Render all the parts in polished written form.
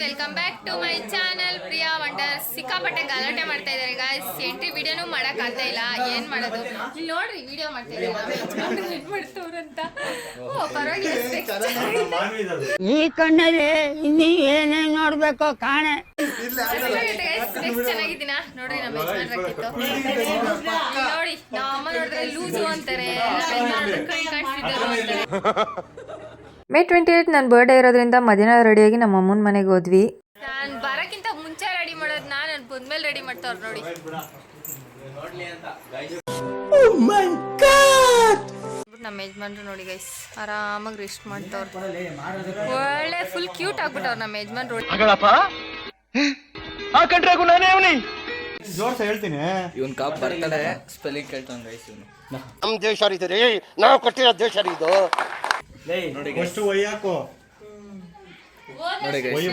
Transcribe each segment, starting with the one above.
Welcome back to my channel Priya wonder. ಸಿಕ್ಕಾಪಟ್ಟೆ ಗಲಾಟೆ ಮಾಡ್ತಾ ಇದ್ದಾರೆ ಗಾಯ್ಸ್. ಎಂಟ್ರಿ ವಿಡಿಯೋನು ಮಾಡಕ್ ಆಗ್ತಾ ಇಲ್ಲ, ಏನ್ ಮಾಡೋದು. ಇಲ್ಲಿ ನೋಡ್ರಿ ವಿಡಿಯೋ ಮಾಡ್ತಾ ಇದ್ದಾರೆ ಏನ್ ಮಾಡ್ತವ್ರಂತ. ಈ ಕಣ್ಣಲ್ಲಿ ಇನ್ನೀ ಏನೇನ್ ನೋಡ್ಬೇಕೋ ಕಾಣೆ. ಚೆನ್ನಾಗಿದ್ದೀನ ನೋಡ್ರಿ. ನಮ್ಮ ಯಜಮಾನ್ರಕ್ಕಿತ್ತು ನೋಡಿ, ನಮ್ಮ ಅಮ್ಮ ನೋಡಿದ್ರೆ ಲೂಸು ಅಂತಾರೆ, ಕಾಣಿಸ್ತಿದ್ದರು ಅಂತಾರೆ. ಮೇ 28 ನನ್ನ ಬರ್ಡೇ ಇರೋದ್ರಿಂದ ಮಧ್ಯಾಹ್ನ ರೆಡಿಯಾಗಿ ನಮ್ಮ ಅಮ್ಮನ ಮನೆಗೆ ಹೋದ್ವಿ. ನಾನು ಬರಕ್ಕಿಂತ ಮುಂಚೆ ರೆಡಿ ಮಾಡೋದು ನಾನು ಬಂದ್ಮೇಲೆ ರೆಡಿ ಮಾಡ್ತಾವ್ರು ನೋಡಿ. ನಮ್ಮ ಯಜಮಾನ್ರು ನೋಡಿ ಗೈಸ್, ಆರಾಮಾಗಿ ರೆಸ್ಟ್ ಮಾಡ್ತಾವ್ರು. ಒಳ್ಳೆ ಫುಲ್ ಕ್ಯೂಟ್ ಆಗ್ಬಿಟ್ಟವ್ರು ನಮ್ಮ ಯಜಮಾನ್ರು. ಜೋರ್ಸ ಹೇಳ್ತೀನಿ, ಇವನ್ ಕಾಪ್ ಬರ್ತಾಳೆ ಸ್ಪೆಲ್ಲಿಂಗ್ ಕೇಳ್ತಾನೆ ಗೈಸ್. ಇವನು ನಮ್ಮ ದೇಶ ರೀ, ನಾವು ಕೊಟ್ಟಿರೋ ದೇಶ ರೀ ಇದು. ನೋಡಿ ಫಸ್ಟ್ ಒಯ್ಯಾಕೋ ನೋಡಿ ಗೈಸ್,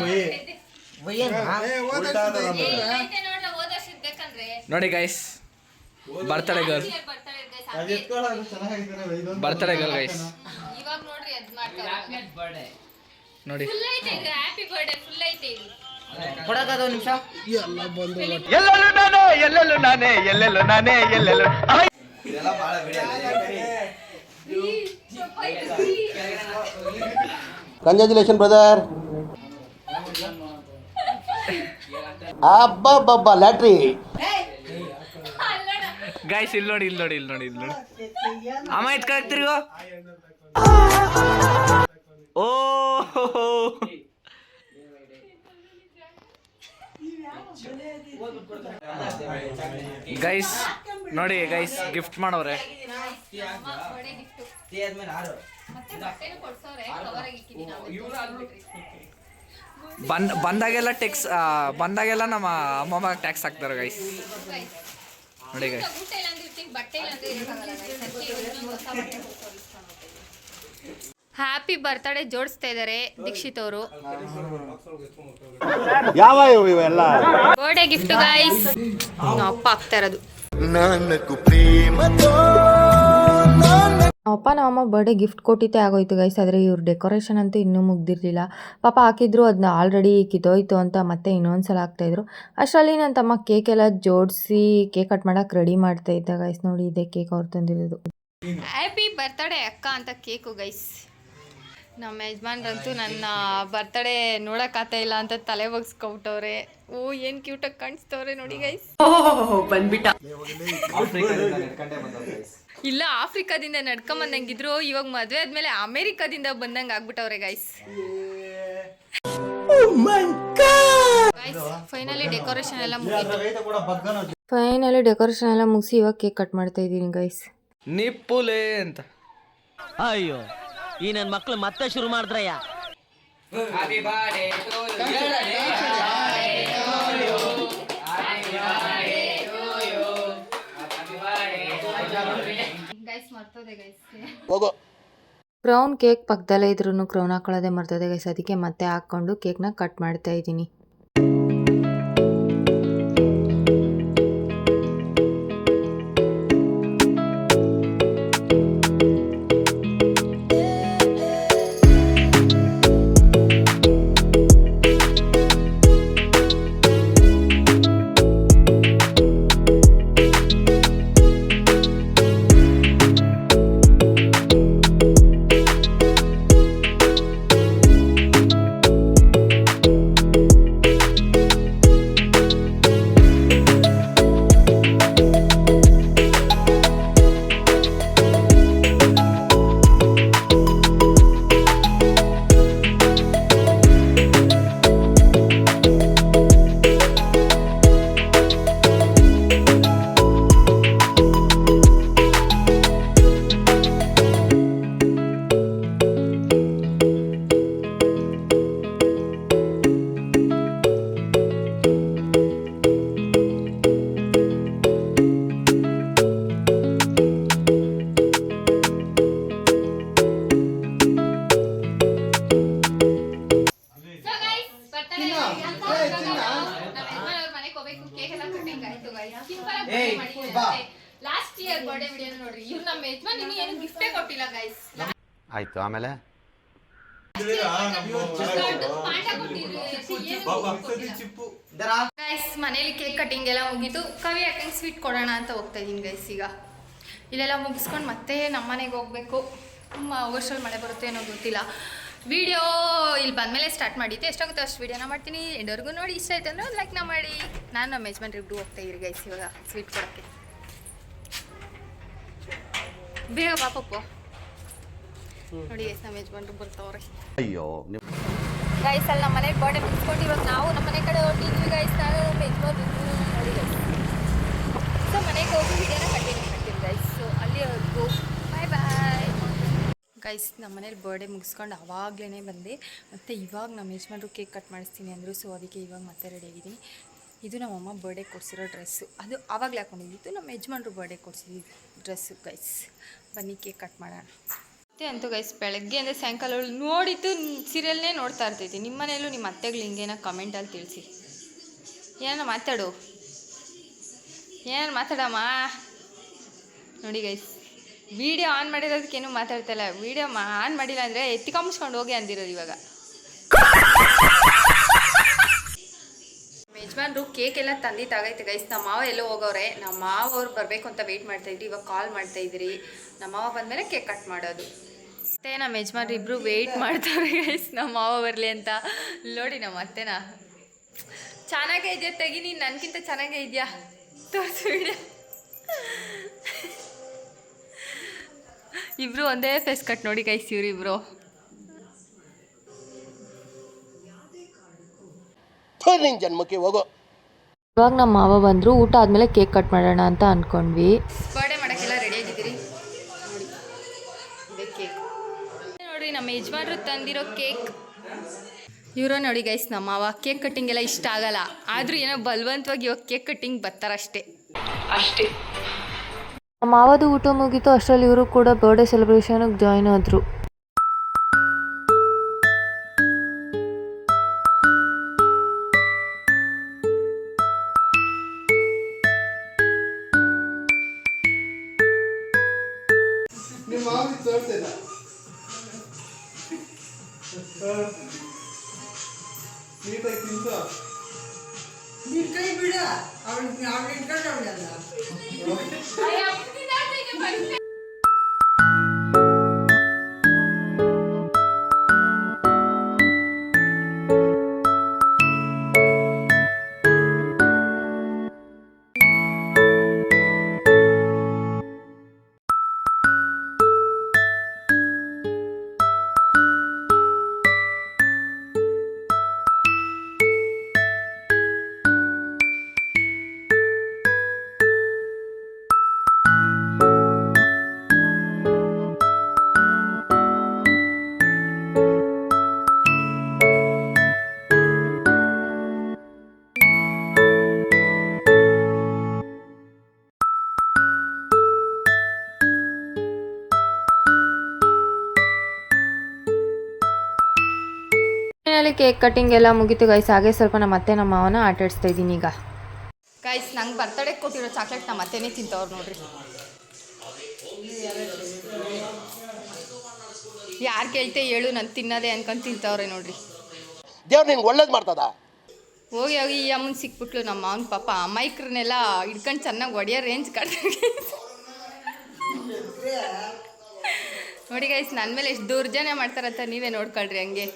ನೋಡಿ ಗೈಸ್, ಬರ್ತಾಳೆ ಗರ್ಲ್, ಬರ್ತಾಳೆ ಗರ್ಲ್ ಗೈಸ್. ನೋಡಿ ಕೊಡಕದ ನಿಮಿಷ ಎಲ್ಲೆಲ್ಲೂ ನಾನೇ, ಎಲ್ಲೆಲ್ಲೂ ನಾನೇ, ಎಲ್ಲೆಲ್ಲೂ ನಾನೇ, ಎಲ್ಲೆಲ್ಲೂ. Congratulation brother. ಅಬ್ಬಬ್ಬಬ್ಬ ಲ್ಯಾಟ್ರಿ ಗೈಸ್. ಇಲ್ಲಿ ನೋಡಿ, ಇಲ್ಲಿ ನೋಡಿ, ಇಲ್ಲಿ ನೋಡಿ, ಇಲ್ಲಿ ನೋಡಿ. ಅಮ್ಮ ಎತ್ಕಾಗ್ತಿರಿಗೋ. ಓ ಗೈಸ್ ನೋಡಿ ಗೈಸ್, ಗಿಫ್ಟ್ ಮಾಡವ್ರೆ. ಬಂದಾಗೆಲ್ಲ ಟ್ಯಾಕ್ಸ್ ಬಂದಾಗೆಲ್ಲ ನಮ್ಮ ಅಮ್ಮಮ್ಮ ಟ್ಯಾಕ್ಸ್ ಹಾಕ್ತಾರೆ ಗೈಸ್. ನೋಡಿ ಗೈಸ್, ಹ್ಯಾಪಿ ಬರ್ತ್ಡೇ ಜೋಡಿಸ್ತಾ ಇದ್ದಾರೆ ದೀಕ್ಷಿತ್ ಅವರು. ಯಾವ ಇವೆಲ್ಲ ಬರ್ಡೇ ಗಿಫ್ಟ್ ಗೈಸ್, ಅಪ್ಪ ಆಗ್ತಾ ಇರೋದು. ಅಪ್ಪ ನಮ್ಮಮ್ಮ ಬರ್ಡೇ ಗಿಫ್ಟ್ ಕೊಟ್ಟಿದ್ದೇ ಆಗೋಯ್ತು ಗೈಸ್. ಆದರೆ ಇವ್ರ ಡೆಕೋರೇಷನ್ ಅಂತೂ ಇನ್ನೂ ಮುಗ್ದಿರಲಿಲ್ಲ. ಪಾಪ ಹಾಕಿದ್ರು, ಅದನ್ನ ಆಲ್ರೆಡಿ ಕಿತ್ತೋಯ್ತು ಅಂತ ಮತ್ತೆ ಇನ್ನೊಂದ್ಸಲ ಹಾಕ್ತಾಯಿದ್ರು. ಅಷ್ಟರಲ್ಲಿ ನನ್ನ ತಮ್ಮ ಕೇಕ್ ಎಲ್ಲ ಜೋಡಿಸಿ ಕೇಕ್ ಕಟ್ ಮಾಡೋಕೆ ರೆಡಿ ಮಾಡ್ತಾ ಇದ್ದ ಗೈಸ್. ನೋಡಿ, ಇದೇ ಕೇಕ್ ಅವ್ರು ತಂದಿರೋದು. ಹ್ಯಾಪಿ ಬರ್ತ್ಡೇ ಅಕ್ಕ ಅಂತ ಕೇಕು ಗೈಸ್. ನಮ್ಮ ಯಜಮಾನ್ರಂತೂ ನನ್ನ ಬರ್ತ್ಡೇ ನೋಡೋಕ್ಕಾಗ್ತಾ ಇಲ್ಲ ಅಂತ ತಲೆ ಬಗ್ಸ್ಕೊಬಿಟ್ಟವ್ರೆ. ಓ ಏನು ಕ್ಯೂಟಾಗಿ ಕಾಣಿಸ್ತವ್ರೆ ನೋಡಿ ಗೈಸ್. ಬಂದ್ಬಿಟ್ಟ. ಇಲ್ಲ, ಆಫ್ರಿಕಾದಿಂದ ನಡ್ಕೊಂಬಂದಂಗಿದ್ರು, ಇವಾಗ ಮದುವೆ ಆದ್ಮೇಲೆ ಅಮೆರಿಕಾದಿಂದ ಬಂದಂಗೆ ಆಗ್ಬಿಟ್ಟವ್ರೆ ಗೈಸ್. ಫೈನಲಿ ಡೆಕೋರೇಷನ್ ಎಲ್ಲ ಮುಗಿತು. ಫೈನಲಿ ಡೆಕೋರೇಷನ್ ಎಲ್ಲ ಮುಗಿಸಿ ಇವಾಗ ಕೇಕ್ ಕಟ್ ಮಾಡ್ತಾ ಇದ್ದೀನಿ ಗೈಸ್. ನಿಪ್ಪುಲೆ ಅಂತ. ಅಯ್ಯೋ, ಈ ನನ್ನ ಮಕ್ಳು ಮತ್ತೆ ಶುರು ಮಾಡಿದ್ರಯ್ಯ. ಕ್ರೌನ್ ಕೇಕ್ ಪಕ್ಕದಲ್ಲೇ ಇದ್ರೂ ಕ್ರೌನ್ ಹಾಕೊಳ್ಳೋದೇ ಮರ್ತದೆ ಗೈಸ್. ಅದಕ್ಕೆ ಮತ್ತೆ ಹಾಕ್ಕೊಂಡು ಕೇಕ್ನ ಕಟ್ ಮಾಡ್ತಾ ಇದ್ದೀನಿ. ಲಾಸ್ಟ್ ಇಯರ್ ಬರ್ಡೇ ವಿಡಿಯೋ ನೋಡ್ರಿ. ಇವ್ರು ನಮ್ಮ ಯಜಮಾನ್ ಇನ್ನು ಏನು ಗಿಫ್ಟೇ ಕೊಟ್ಟಿಲ್ಲ ಗೈಸ್. ಆಯ್ತು, ಆಮೇಲೆ ಗೈಸ್ ಮನೇಲಿ ಕೇಕ್ ಕಟಿಂಗ್ ಎಲ್ಲ ಮುಗೀತು. ಕವಿ ಯಾಕಂಗೆ ಸ್ವೀಟ್ ಕೊಡೋಣ ಅಂತ ಹೋಗ್ತಾ ಇದ್ದೀನಿ ಗೈಸ್. ಈಗ ಇಲ್ಲೆಲ್ಲ ಮುಗಿಸ್ಕೊಂಡು ಮತ್ತೆ ನಮ್ಮ ಮನೆಗೆ ಹೋಗ್ಬೇಕು. ವರ್ಷದಲ್ಲಿ ಮಳೆ ಬರುತ್ತೆ ಏನೋ ಗೊತ್ತಿಲ್ಲ. ವಿಡಿಯೋ ಇಲ್ಲಿ ಬಂದಮೇಲೆ ಸ್ಟಾರ್ಟ್ ಮಾಡಿದ್ದೆ. ಎಷ್ಟಾಗುತ್ತೋ ಅಷ್ಟು ವೀಡಿಯೋನ ಮಾಡ್ತೀನಿ. ಎಂಡವರೆಗೂ ನೋಡಿ ಇಷ್ಟ ಆಯ್ತು ಅಂದ್ರೆ ಲೈಕ್ನ ಮಾಡಿ. ನಾನು ನಮ್ಮ ಯಜಮಾನ್ರು ಇಬ್ಬರು ಹೋಗ್ತಾ ಇದ್ದೀರಿ ಗೈಸ್ ಇವಾಗ ಸ್ವೀಟ್ ಕೊಡೋಕ್ಕೆ. ಬೇಗ ಪಾಪಪ್ಪು ನೋಡಿ ಗೈಸ್ ನಮ್ಮ ಯಜಮಾನ್ರು ಬರ್ತಾವ್ರೆ. ಅಯ್ಯೋ ಗೈಸ್ ಅಲ್ಲಿ ನಮ್ಮ ಮನೆಗೆ ಬರ್ಡೇ ಮುಗಿಸ್ಕೊಂಡು ಇವಾಗ ನಾವು ನಮ್ಮ ಮನೆ ಕಡೆ ಹೊರಟಿದ್ವಿ ಗೈಸ್. ನಾನು ನಮ್ಮ ಯಜಮಾನ್ರು ನೋಡಿ ಗೈಸ್. ಸೊ ಮನೆಗೆ ಹೋಗಿ ವಿಡಿಯೋನ ಕಂಟಿನ್ಯೂ ಮಾಡ್ತೀನಿ ಗೈಸ್. ಸೊ ಅಲ್ಲಿವರೆಗೂ ಬಾಯ್ ಬಾಯ್ ಗೈಸ್. ನಮ್ಮ ಮನೇಲಿ ಬರ್ಡೇ ಮುಗಿಸ್ಕೊಂಡು ಆವಾಗಲೇ ಬಂದೆ. ಮತ್ತು ಇವಾಗ ನಮ್ಮ ಯಜಮಾನ್ರು ಕೇಕ್ ಕಟ್ ಮಾಡಿಸ್ತೀನಿ ಅಂದರು. ಸೊ ಅದಕ್ಕೆ ಇವಾಗ ಮತ್ತೆ ರೆಡಿ ಆಗಿದ್ದೀನಿ. ಇದು ನಮ್ಮಮ್ಮ ಬರ್ಡೇ ಕೊಡಿಸಿರೋ ಡ್ರೆಸ್ಸು. ಅದು ಆವಾಗಲೇ ಹಾಕೊಂಡಿದ್ದಿತ್ತು. ನಮ್ಮ ಯಜಮಾನ್ರು ಬರ್ಡೇ ಕೊಡಿಸಿದ್ದು ಡ್ರೆಸ್ಸು ಗೈಸ್. ಬನ್ನಿ ಕೇಕ್ ಕಟ್ ಮಾಡೋಣ. ಮತ್ತೆ ಅಂತೂ ಗೈಸ್ ಬೆಳಗ್ಗೆ ಅಂದರೆ ಸಾಯಂಕಾಲ ನೋಡಿದ್ದು ಸೀರಿಯಲ್ನೇ ನೋಡ್ತಾ ಇರ್ತೈತಿ. ನಿಮ್ಮ ಮನೆಯಲ್ಲೂ ನಿಮ್ಮ ಅತ್ತೆಗಳು ಹಿಂಗೇನೋ ಕಮೆಂಟಲ್ಲಿ ತಿಳಿಸಿ. ಏನೋ ಮಾತಾಡು, ಏನಾರು ಮಾತಾಡಮ್ಮ. ನೋಡಿ ಗೈಸ್ ವಿಡಿಯೋ ಆನ್ ಮಾಡಿರೋದಕ್ಕೇನು ಮಾತಾಡ್ತಾಯಿಲ್ಲ. ವಿಡಿಯೋ ಆನ್ ಮಾಡಿಲ್ಲ ಅಂದರೆ ಎತ್ತಿಕೊಂಬಿಸ್ಕೊಂಡು ಹೋಗಿ ಅಂದಿರೋದು ಇವಾಗ. ಯಜಮಾನ್ರು ಕೇಕ್ ಎಲ್ಲ ತಂದಿದ್ದಾಗೈತೆ ಗೈಸ್. ನಮ್ಮ ಮಾವ ಎಲ್ಲೋ ಹೋಗೋರೆ. ನಮ್ಮ ಮಾವ ಅವ್ರು ಬರಬೇಕು ಅಂತ ವೆಯ್ಟ್ ಮಾಡ್ತಾಯಿದ್ರಿ. ಇವಾಗ ಕಾಲ್ ಮಾಡ್ತಾಯಿದ್ರಿ. ನಮ್ಮ ಮಾವ ಬಂದಮೇಲೆ ಕೇಕ್ ಕಟ್ ಮಾಡೋದು. ಮತ್ತು ನಮ್ಮ ಯಜಮಾನ್ರು ಇಬ್ಬರು ವೆಯ್ಟ್ ಮಾಡ್ತಾರೆ ಗೈಸ್ ನಮ್ಮ ಮಾವ ಬರಲಿ ಅಂತ. ನೋಡಿ ನಮ್ಮ ಅತ್ತೆನ ಚೆನ್ನಾಗೇ ಇದೆಯಾ ತೆಗಿ, ನೀನು ನನಗಿಂತ ಚೆನ್ನಾಗೇ ಇದೆಯಾ ತೋರಿಸು ವಿಡಿಯೋ. ಇಬ್ಬರು ಒಂದೇ ಫೇಸ್ ಕಟ್ ನೋಡಿ ಗೈಸ್ ಇವರಿಬ್ರು. ಜನ್ಮಕ್ಕೆ ಹೋಗೋ. ಇವಾಗ ನಮ್ಮ ಮಾವ ಬಂದರು. ಊಟ ಆದಮೇಲೆ ಕೇಕ್ ಕಟ್ ಮಾಡೋಣ ಅಂತ ಅಂದ್ಕೊಂಡ್ವಿ. ಬರ್ಡೇ ಮಾಡೋಕ್ಕೆಲ್ಲ ರೆಡಿ ಆಗಿದ್ದೀರಿ. ನೋಡಿ ಇದೇ ಕೇಕ್. ನೋಡಿ ನಮ್ಮ ಯಜಮಾನ್ರು ತಂದಿರೋ ಕೇಕ್. ಇವರು ನೋಡಿ ಗೈಸ್ ನಮ್ಮ ಮಾವ. ಕೇಕ್ ಕಟ್ಟಿಂಗ್ ಎಲ್ಲ ಇಷ್ಟ ಆಗಲ್ಲ. ಆದರೂ ಏನೋ ಬಲವಂತವಾಗಿ ಇವಾಗ ಕೇಕ್ ಕಟ್ಟಿಂಗ್ ಬರ್ತಾರಷ್ಟೇ. ನಮ್ಮ ಮಾವದು ಊಟ ಮುಗೀತು. ಅಷ್ಟರಲ್ಲಿ ಇವರು ಕೂಡ ಬರ್ಡೇ ಸೆಲೆಬ್ರೇಷನ್ಗೆ ಜಾಯ್ನ್ ಆದರು. ಕೇಕ್ ಕಟ್ಟಿಂಗ್ ಎಲ್ಲ ಮುಗೀತು ಗೈಸ್. ಹಾಗೆ ಸ್ವಲ್ಪ ನಮ್ಮ ಅತ್ತೆ ನಮ್ಮ ಮಾವನ ಆಟಾಡಿಸ್ತಾ ಇದ್ದೀನಿ ಈಗ. ಗೈಸ್ ನಂಗೆ ಬರ್ತಡೇ ಕೊಟ್ಟಿರೋ ಚಾಕ್ಲೇಟ್ ನಮ್ಮ ಅತ್ತೆನೇ ತಿಂತವ್ರು ನೋಡ್ರಿ. ಯಾರು ಕೇಳ್ತೆ ಹೇಳು, ನಾನು ತಿನ್ನೋದೆ ಅನ್ಕೊಂಡು ತಿಂತವ್ರೆ ನೋಡ್ರಿ. ದೇವ್ರು ನಿನ್ಗೆ ಒಳ್ಳೇದು ಮಾಡ್ತದ. ಹೋಗಿ ಹೋಗಿ ಈ ಅಮ್ಮನ ಸಿಕ್ಬಿಟ್ಲು ನಮ್ಮ ಮಾವನ. ಪಾಪ ಮೈಕ್ರನ್ನೆಲ್ಲ ಹಿಡ್ಕೊಂಡು ಚೆನ್ನಾಗಿ ಹೊಡೆಯೋ ರೇಂಜ್ ಕಟ್ಟಿ ನೋಡಿ ಗೈಸ್ ನನ್ನ ಮೇಲೆ ಎಷ್ಟು ದೌರ್ಜನ್ಯ ಮಾಡ್ತಾರಂತ ನೀವೇ ನೋಡ್ಕೊಳ್ರಿ ಹಂಗೆ.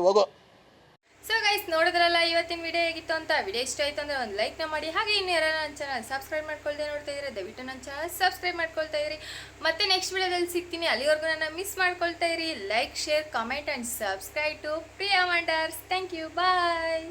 ಹೋಗೋ. ಸೊ ಗೈಸ್ ನೋಡಿದ್ರಲ್ಲ ಇವತ್ತಿನ ವಿಡಿಯೋ ಹೇಗಿತ್ತು ಅಂತ. ವಿಡಿಯೋ ಇಷ್ಟ ಆಯಿತು ಅಂದರೆ ಒಂದು ಲೈಕ್ನ ಮಾಡಿ. ಹಾಗೆ ಇನ್ನು ಯಾರು ನನ್ನ ಚಾನಲ್ ಸಬ್ಸ್ಕ್ರೈಬ್ ಮಾಡ್ಕೊಳ್ದೆ ನೋಡ್ತಾ ಇದ್ದೀರಾ ದಯವಿಟ್ಟು ನನ್ನ ಚಾನಲ್ ಸಬ್ಸ್ಕ್ರೈಬ್ ಮಾಡ್ಕೊಳ್ತಾ ಇರಿ. ಮತ್ತೆ ನೆಕ್ಸ್ಟ್ ವಿಡಿಯೋದಲ್ಲಿ ಸಿಗ್ತೀನಿ. ಅಲ್ಲಿವರೆಗೂ ನನ್ನ ಮಿಸ್ ಮಾಡ್ಕೊಳ್ತಾ ಇರಿ. Like, share, comment and subscribe to Priya wonders. Thank you. Bye.